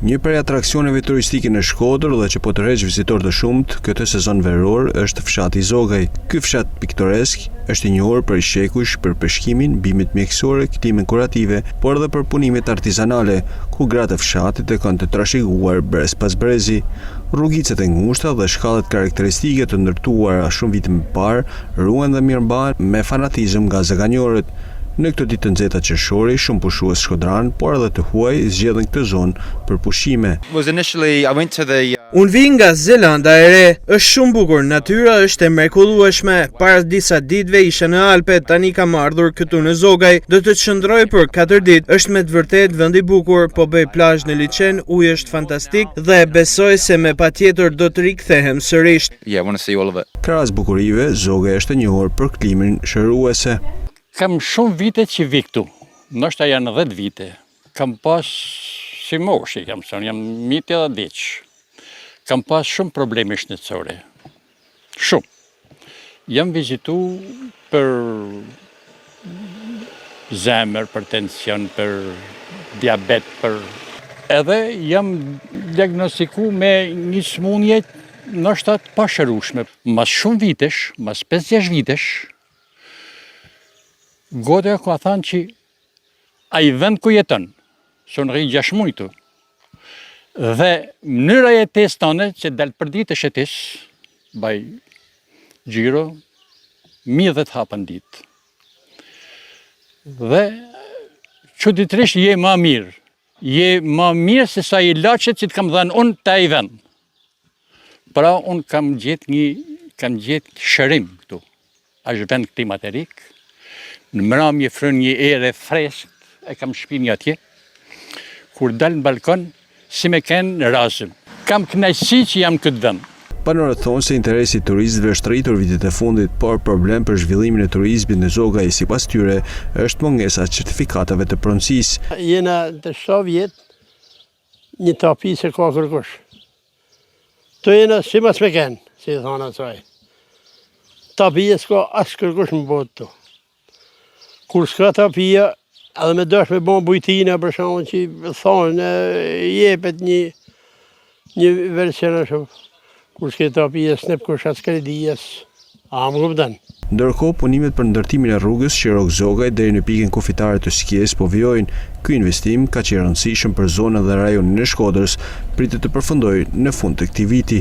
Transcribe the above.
Një prej atraksioneve turistike në Shkodër dhe që po tërheq vizitor të shumt këtë sezon veror është fshati Zogaj. Ky fshat piktoresk është i njohur për shekuj për peshkimin, bimit mjekësore, kthime kurative, por edhe për punimet artizanale, ku gratë e fshatit e kanë të trashëguar brez pas brezi. Rrugicet e ngushta dhe shkallët karakteristike të ndërtuara shumë vite më parë ruhen dhe mirëmbahen me fanatizëm nga zaganjorët. Në këtë ditë të nxehta qershori, shumë pushues shkodran, por edhe të huaj zgjedhin këtë zonë për pushime. Unë vi nga Zelanda e Re, është shumë bukur, natyra është e mrekullueshme. Para disa ditëve isha në Alpe, tani kam ardhur këtu në Zogaj, do të qëndroj për 4 ditë. Është me të vërtet vend i bukur, po bëj plazh në liçen, uji është fantastik dhe besoj se me patjetër do të rikthehem sërish. Krahas bukurive, Zogaj është e njohur për klimën shëruese. Kam shumë vite që vi këtu, ndoshta janë 10 vite. Kam pas, si moshi, jam 80. Kam pas shumë probleme shëndetësore. Shumë. Jam vizitu për zemër, për tension, për diabet, edhe jam diagnostiku me një sëmundje ndoshta të pashërueshme. Mas shumë vitesh, mas 5-6 vitesh, gote ka thënë që ai vend ku jeton, son rri 6 muaj, dhe mënyra e jetesë tonë që dal për ditë shetis, baj gjiro, 10 hapa në ditë. Dhe çuditërisht je më mirë. Je më mirë se sa ilaçet që të kam dhënë unë te ai vend. Pra unë kam gjetë shërim këtu. Është vend klimaterik. Në mramje fryn një erë freskët, e kam shpinën atje. Kur dal në balkon, si me kenë razëm. Kam kënaqësi që jam këtë vend. Banorët thonë se interesi i turistëve është rritur vitet e fundit, por problem për zhvillimin e turizmit në Zogaj sipas tyre është mungesa e certifikatave të pronësisë. Jena të 7 vjet, një tapi se ka kërkush. Të jena si mas me kenë, si thonë asaj. Tapia s'ka as kërkush më botë tu. Kur s'ka tapia, edhe me dash me bon bujtina për shkakun që thonë jepet një version ashtu. Kur s'ka tapia s'nep kush as kredias. A më kupton? Ndërkohë, punimet për ndërtimin e rrugës Shirok-Zogaj deri në pikën kufitare të Skjes po vijojnë. Ky investim ka qenë rëndësishëm për zonën dhe rajonin e Shkodrës, pritet të përfundojë në fund të këtij viti.